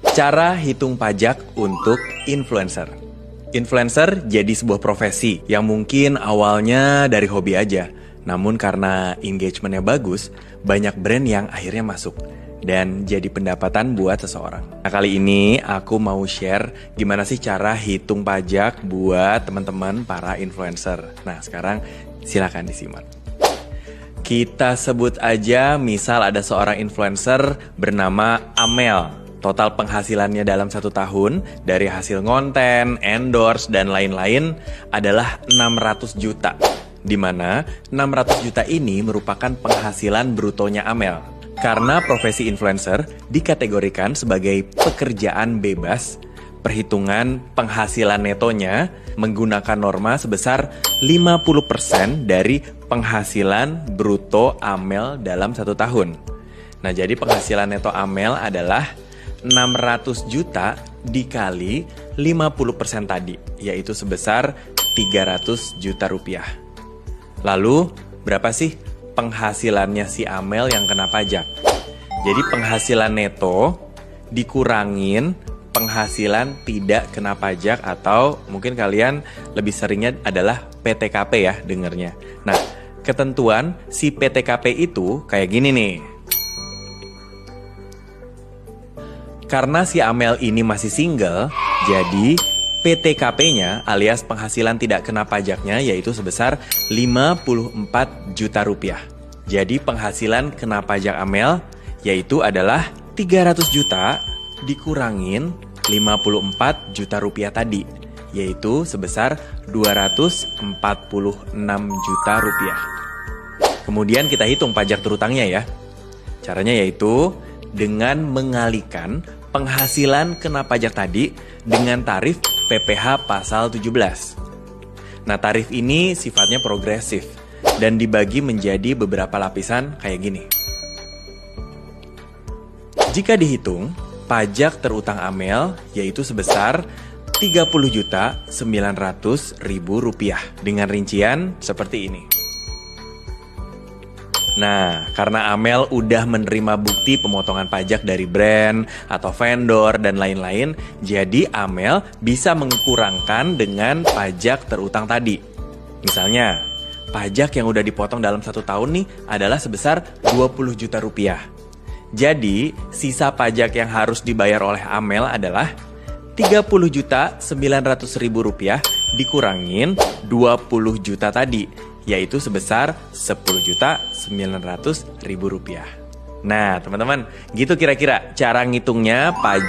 Cara hitung pajak untuk influencer. Influencer jadi sebuah profesi yang mungkin awalnya dari hobi aja. Namun karena engagementnya bagus, banyak brand yang akhirnya masuk dan jadi pendapatan buat seseorang. Nah, kali ini aku mau share gimana sih cara hitung pajak buat teman-teman para influencer. Nah, sekarang silakan disimak. Kita sebut aja misal ada seorang influencer bernama Amel. Total penghasilannya dalam 1 tahun dari hasil konten, endorse, dan lain-lain adalah 600 juta. Di mana 600 juta ini merupakan penghasilan brutonya Amel. Karena profesi influencer dikategorikan sebagai pekerjaan bebas, perhitungan penghasilan netonya menggunakan norma sebesar 50% dari penghasilan bruto Amel dalam 1 tahun. Nah, jadi penghasilan neto Amel adalah 600 juta dikali 50% tadi, yaitu sebesar 300 juta rupiah. Lalu, berapa sih penghasilannya si Amel yang kena pajak? Jadi penghasilan neto dikurangin penghasilan tidak kena pajak, atau mungkin kalian lebih seringnya adalah PTKP ya dengernya. Nah, ketentuan si PTKP itu kayak gini nih. Karena si Amel ini masih single, jadi PTKP-nya alias penghasilan tidak kena pajaknya yaitu sebesar 54 juta rupiah. Jadi penghasilan kena pajak Amel yaitu adalah 300 juta dikurangin 54 juta rupiah tadi, yaitu sebesar 246 juta rupiah. Kemudian kita hitung pajak terutangnya ya. Caranya yaitu dengan mengalihkan penghasilan kena pajak tadi dengan tarif PPh pasal 17. Nah, tarif ini sifatnya progresif dan dibagi menjadi beberapa lapisan kayak gini. Jika dihitung, pajak terutang Amel yaitu sebesar 30.900.000 rupiah dengan rincian seperti ini. Nah, karena Amel udah menerima bukti pemotongan pajak dari brand atau vendor dan lain-lain, jadi Amel bisa mengkurangkan dengan pajak terutang tadi. Misalnya, pajak yang udah dipotong dalam 1 tahun nih adalah sebesar 20 juta rupiah. Jadi, sisa pajak yang harus dibayar oleh Amel adalah 30.900.000 rupiah dikurangin 20 juta tadi, yaitu sebesar 10.900.000 rupiah. Nah, teman-teman, gitu kira-kira cara ngitungnya pajak